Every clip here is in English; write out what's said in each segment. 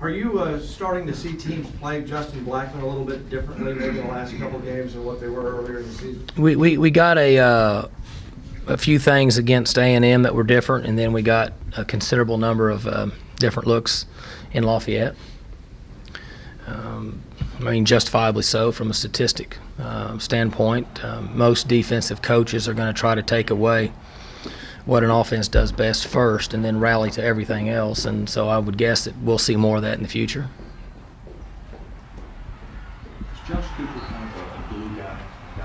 Are you starting to see teams play Justin Blackman a little bit differently maybe in the last couple games than what they were earlier in the season? We got a few things against A&M that were different, and then we got a considerable number of different looks in Lafayette. I mean, justifiably so from a statistic standpoint. Most defensive coaches are going to try to take away what an offense does best first and then rally to everything else, and so I would guess that we'll see more of that in the future. Is Josh Cooper kind of a glue guy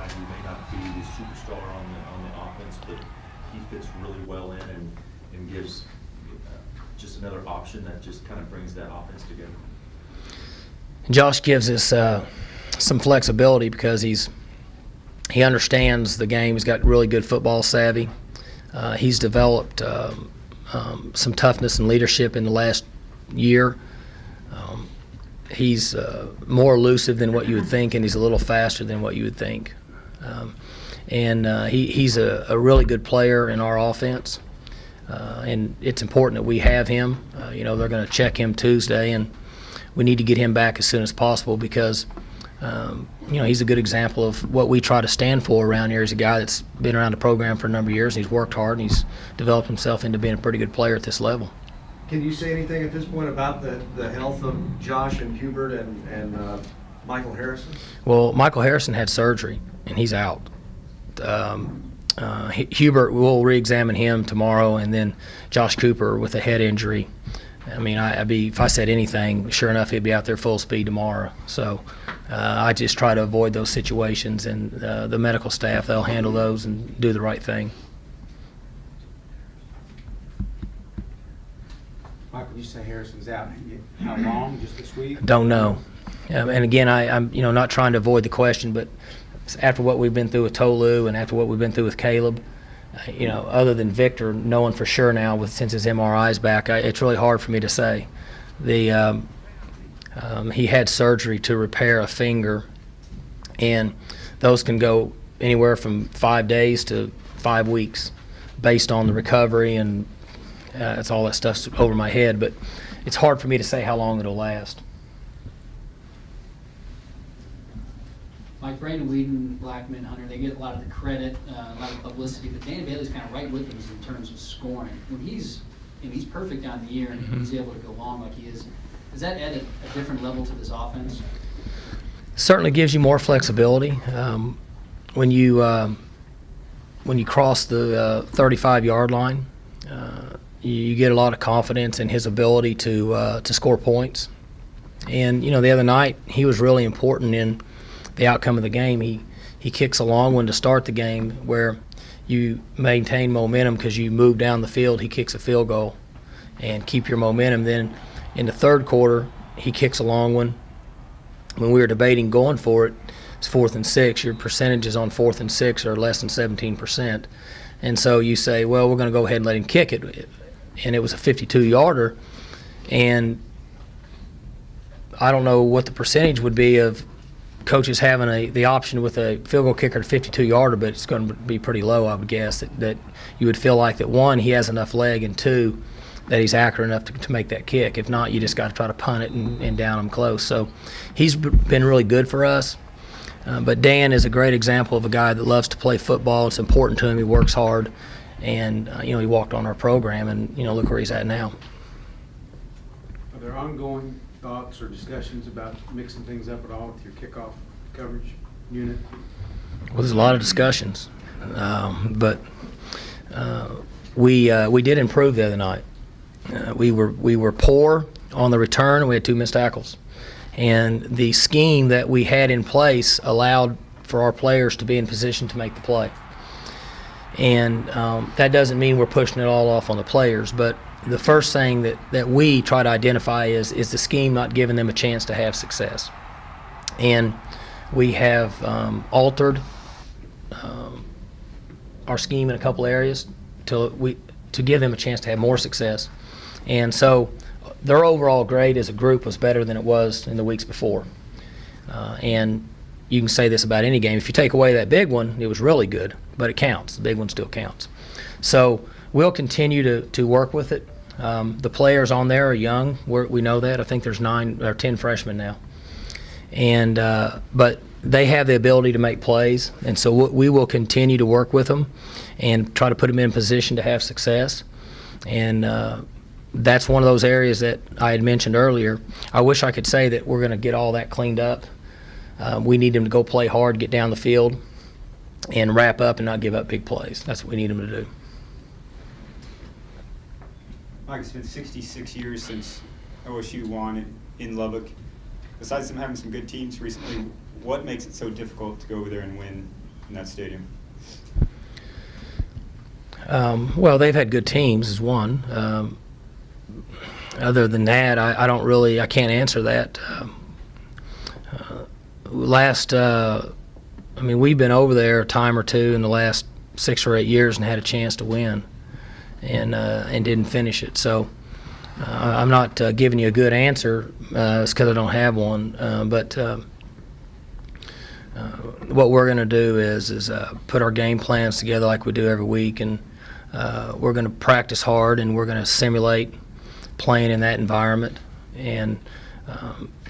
who may not be the superstar on the offense, but he fits really well in and gives just another option that just kind of brings that offense together? Josh gives us some flexibility because he understands the game. He's got really good football savvy. He's developed some toughness and leadership in the last year. He's more elusive than what you would think, and he's a little faster than what you would think. He's a really good player in our offense, and it's important that we have him. They're going to check him Tuesday, and we need to get him back as soon as possible because he's a good example of what we try to stand for around here. He's a guy that's been around the program for a number of years, and he's worked hard, and he's developed himself into being a pretty good player at this level. Can you say anything at this point about the health of Josh and Hubert and Michael Harrison? Well, Michael Harrison had surgery, and he's out. Hubert, we'll re-examine him tomorrow, and then Josh Cooper with a head injury. I mean, if I said anything, sure enough, he'd be out there full speed tomorrow. So I just try to avoid those situations, and the medical staff, they'll handle those and do the right thing. Michael, you say Harrison's out. How long? Just this week? Don't know. And again, I'm not trying to avoid the question, but after what we've been through with Tolu and after what we've been through with Caleb, other than Victor knowing for sure now since his MRI's back, it's really hard for me to say. He had surgery to repair a finger, and those can go anywhere from 5 days to 5 weeks based on the recovery, and it's all that stuff's over my head, but it's hard for me to say how long it'll last. Mike, Brandon Whedon, Blackman, Hunter, they get a lot of the credit, a lot of publicity, but Danny Bailey's kind of right with them in terms of scoring. When he's perfect down the year and he's able to go long like he is, does that add a different level to this offense? Certainly gives you more flexibility. When you cross the 35-yard line, you get a lot of confidence in his ability to score points. And the other night he was really important in the outcome of the game. He kicks a long one to start the game where you maintain momentum because you move down the field. He kicks a field goal and keep your momentum. Then in the third quarter, he kicks a long one. When we were debating going for it, it's 4th and 6. Your percentages on 4th and 6 are less than 17%. And so you say, well, we're going to go ahead and let him kick it. And it was a 52-yarder. And I don't know what the percentage would be of coaches having the option with a field goal kicker to 52-yarder, but it's going to be pretty low, I would guess, that you would feel like that, one, he has enough leg, and two, that he's accurate enough to make that kick. If not, you just got to try to punt it and down him close. So he's been really good for us. But Dan is a great example of a guy that loves to play football. It's important to him. He works hard. And, he walked on our program, and, look where he's at now. Are there ongoing thoughts or discussions about mixing things up at all with your kickoff coverage unit? Well, there's a lot of discussions. But we did improve the other night. We were poor on the return, and we had 2 missed tackles. And the scheme that we had in place allowed for our players to be in position to make the play. And that doesn't mean we're pushing it all off on the players, but the first thing that we try to identify is the scheme not giving them a chance to have success. And we have altered our scheme in a couple areas to give them a chance to have more success. And so their overall grade as a group was better than it was in the weeks before. And you can say this about any game. If you take away that big one, it was really good, but it counts. The big one still counts. So we'll continue to work with it. The players on there are young. We know that. I think there's 9 or 10 freshmen now, and but they have the ability to make plays, and so we will continue to work with them and try to put them in position to have success. And that's one of those areas that I had mentioned earlier. I wish I could say that we're going to get all that cleaned up. We need them to go play hard, get down the field, and wrap up and not give up big plays. That's what we need them to do. Mike, it's been 66 years since OSU won in Lubbock. Besides them having some good teams recently, what makes it so difficult to go over there and win in that stadium? Well, they've had good teams is one. Other than that, I can't answer that. We've been over there a time or two in the last 6 or 8 years and had a chance to win, and didn't finish it. So I'm not giving you a good answer. It's because I don't have one. But what we're going to do is put our game plans together like we do every week, and we're going to practice hard, and we're going to simulate playing in that environment, and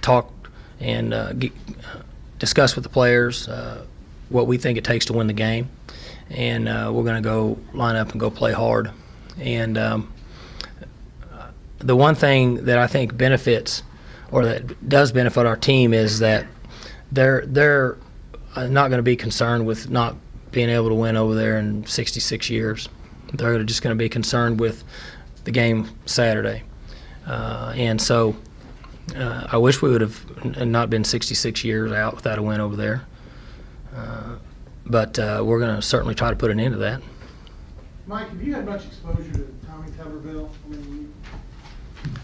talk and discuss with the players what we think it takes to win the game, and we're going to go line up and go play hard. And the one thing that I think benefits, or that does benefit our team, is that they're not going to be concerned with not being able to win over there in 66 years. They're just going to be concerned with the game Saturday. And so I wish we would have not been 66 years out without a win over there. But we're going to certainly try to put an end to that. Mike, have you had much exposure to Tommy Tuberville?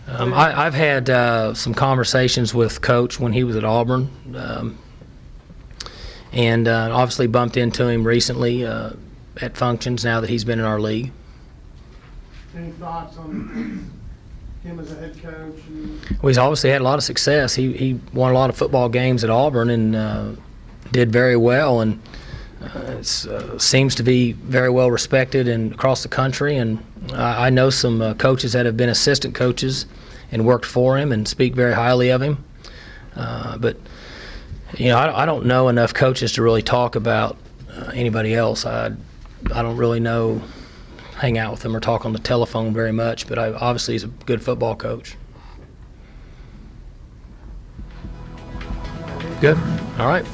I've had some conversations with Coach when he was at Auburn, and obviously bumped into him recently at functions now that he's been in our league. Any thoughts on him as a head coach? Well, he's obviously had a lot of success. He won a lot of football games at Auburn and did very well, and seems to be very well respected across the country. And I know some coaches that have been assistant coaches and worked for him and speak very highly of him. But I don't know enough coaches to really talk about anybody else. I don't really hang out with them or talk on the telephone very much, but obviously he's a good football coach. Good. All right.